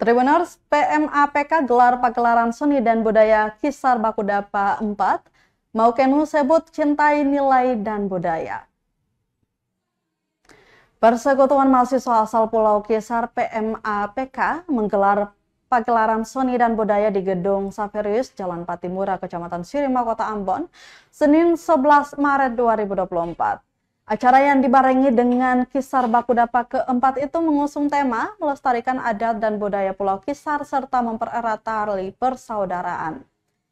Tribuners, PMAPK gelar pagelaran seni dan budaya Kisar Bakudapa 4, Maukenu sebut cintai nilai dan budaya. Persekutuan Mahasiswa asal Pulau Kisar PMAPK menggelar pagelaran seni dan budaya di Gedung Saverius, Jalan Patimura, Kecamatan Sirima, Kota Ambon, Senin 11 Maret 2024. Acara yang dibarengi dengan Kisar Bakudapa keempat itu mengusung tema melestarikan adat dan budaya Pulau Kisar serta mempererat tali persaudaraan.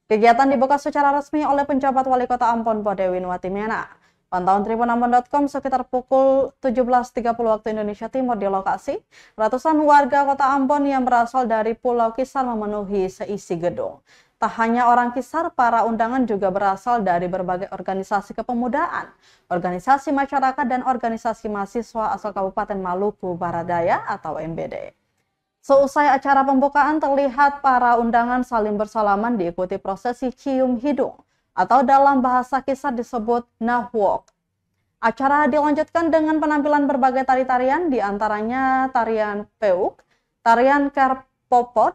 Kegiatan dibuka secara resmi oleh penjabat Wali Kota Ambon Bodewin Watimena. Pantauan tribunambon.com sekitar pukul 17.30 waktu Indonesia Timur di lokasi, ratusan warga Kota Ambon yang berasal dari Pulau Kisar memenuhi seisi gedung. Tak hanya orang Kisar, para undangan juga berasal dari berbagai organisasi kepemudaan, organisasi masyarakat, dan organisasi mahasiswa asal Kabupaten Maluku Barat Daya atau MBD. Seusai acara pembukaan, terlihat para undangan saling bersalaman diikuti prosesi cium hidung, atau dalam bahasa Kisar disebut nahwok. Acara dilanjutkan dengan penampilan berbagai tari-tarian, diantaranya tarian peuk, tarian kerpopot,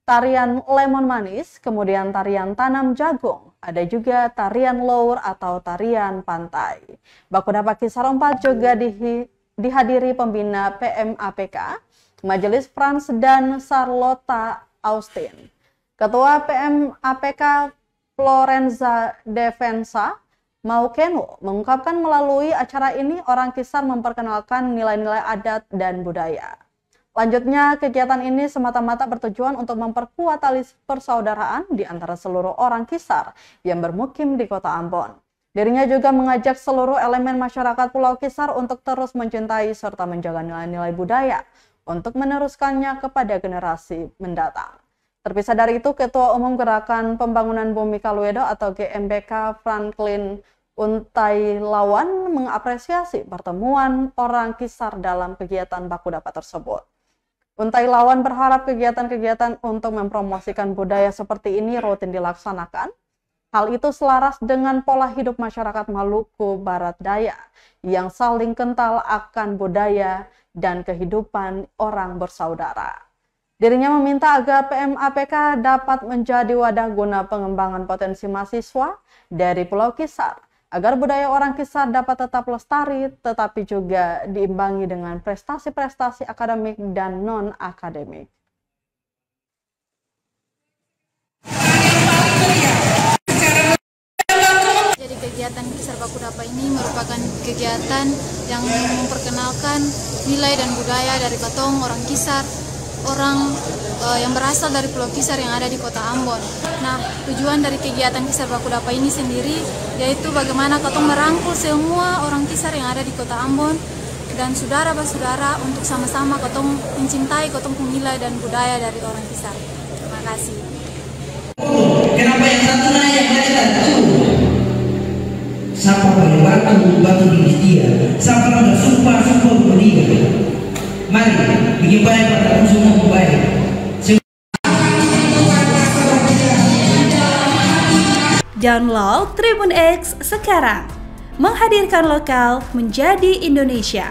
tarian lemon manis, kemudian tarian tanam jagung. Ada juga tarian lour atau tarian pantai. Bakudapa Kisar 4 juga dihadiri pembina PMAPK, Majelis Frans dan Charlotte Austin. Ketua PMAPK Florenza Defensa Maukenu mengungkapkan melalui acara ini orang Kisar memperkenalkan nilai-nilai adat dan budaya. Lanjutnya, kegiatan ini semata-mata bertujuan untuk memperkuat tali persaudaraan di antara seluruh orang Kisar yang bermukim di Kota Ambon. Dirinya juga mengajak seluruh elemen masyarakat Pulau Kisar untuk terus mencintai serta menjaga nilai-nilai budaya untuk meneruskannya kepada generasi mendatang. Terpisah dari itu, Ketua Umum Gerakan Pembangunan Bumi Kaluedo atau GMBK Franklin Untailawan mengapresiasi pertemuan orang Kisar dalam kegiatan Bakudapa tersebut. Untailawan berharap kegiatan-kegiatan untuk mempromosikan budaya seperti ini rutin dilaksanakan. Hal itu selaras dengan pola hidup masyarakat Maluku Barat Daya yang saling kental akan budaya dan kehidupan orang bersaudara. Dirinya meminta agar PMAPK dapat menjadi wadah guna pengembangan potensi mahasiswa dari Pulau Kisar, agar budaya orang Kisar dapat tetap lestari, tetapi juga diimbangi dengan prestasi-prestasi akademik dan non-akademik. Jadi kegiatan Kisar Bakudapa ini merupakan kegiatan yang memperkenalkan nilai dan budaya dari katong orang Kisar, orang yang berasal dari Pulau Kisar yang ada di Kota Ambon. Nah, tujuan dari kegiatan Kisar Bakudapa ini sendiri yaitu bagaimana katong merangkul semua orang Kisar yang ada di Kota Ambon dan saudara-saudara untuk sama-sama katong mencintai katong nilai dan budaya dari orang Kisar. Terima kasih. Kenapa yang satu naik yang lain satu? Siapa pakai batu di dia? Siapa pada sumpah bunuh dia? Mari bikin baik pada semua baik. Download Tribun X sekarang, menghadirkan lokal menjadi Indonesia.